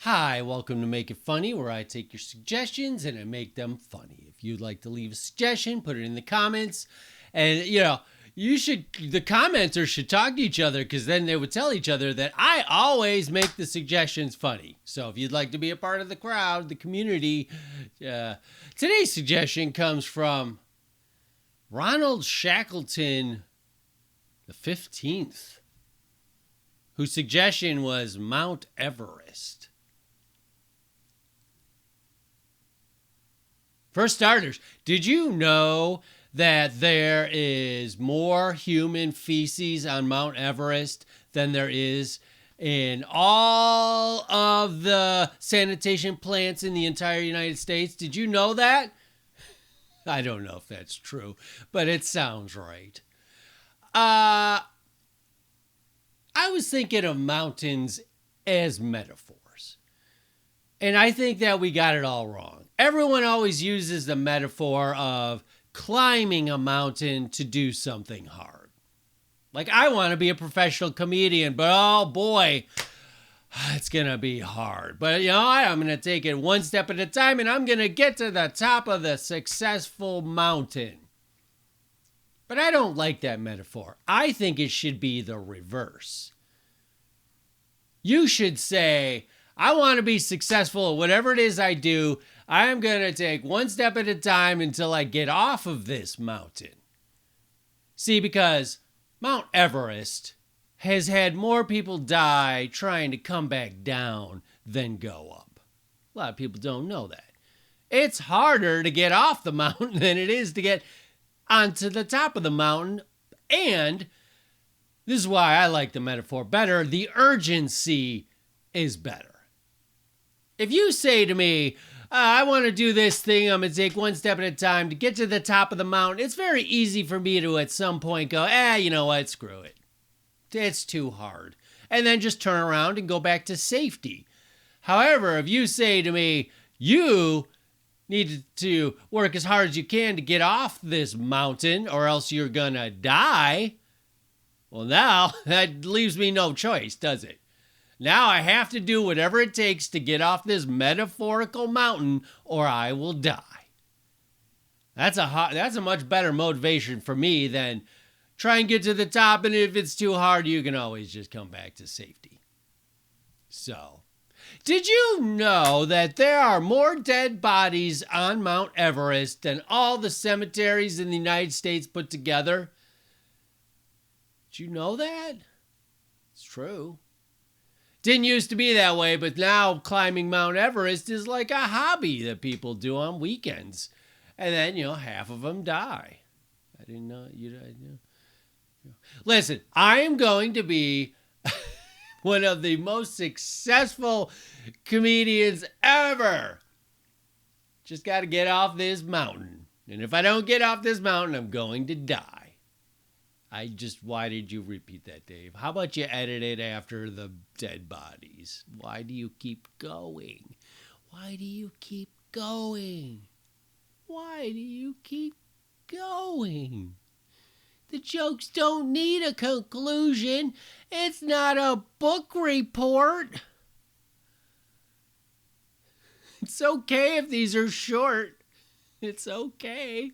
Hi, welcome to Make It Funny, where I take your suggestions and I make them funny. If you'd like to leave a suggestion, put it in the comments. And, the commenters should talk to each other because then they would tell each other that I always make the suggestions funny. So if you'd like to be a part of the crowd, the community, today's suggestion comes from Ronald Shackleton the 15th, whose suggestion was Mount Everest. For starters, did you know that there is more human feces on Mount Everest than there is in all of the sanitation plants in the entire United States? Did you know that? I don't know if that's true, but it sounds right. I was thinking of mountains as metaphors. And I think that we got it all wrong. Everyone always uses the metaphor of climbing a mountain to do something hard. Like, I want to be a professional comedian, but oh boy, it's going to be hard. But I'm going to take it one step at a time and I'm going to get to the top of the successful mountain. But I don't like that metaphor. I think it should be the reverse. You should say, I want to be successful at whatever it is I do. I'm going to take one step at a time until I get off of this mountain. See, because Mount Everest has had more people die trying to come back down than go up. A lot of people don't know that. It's harder to get off the mountain than it is to get onto the top of the mountain. And this is why I like the metaphor better. The urgency is better. If you say to me, I want to do this thing, I'm going to take one step at a time to get to the top of the mountain, it's very easy for me to at some point go, you know what, screw it. It's too hard. And then just turn around and go back to safety. However, if you say to me, you need to work as hard as you can to get off this mountain or else you're going to die, well, now that leaves me no choice, does it? Now I have to do whatever it takes to get off this metaphorical mountain or I will die. That's a much better motivation for me than try and get to the top, and if it's too hard, you can always just come back to safety. So, did you know that there are more dead bodies on Mount Everest than all the cemeteries in the United States put together? Did you know that? It's true. Didn't used to be that way, but now climbing Mount Everest is like a hobby that people do on weekends. And then, half of them die. I didn't know. Listen, I am going to be one of the most successful comedians ever. Just got to get off this mountain. And if I don't get off this mountain, I'm going to die. Why did you repeat that, Dave? How about you edit it after the dead bodies? Why do you keep going? Why do you keep going? Why do you keep going? The jokes don't need a conclusion. It's not a book report. It's okay if these are short. It's okay.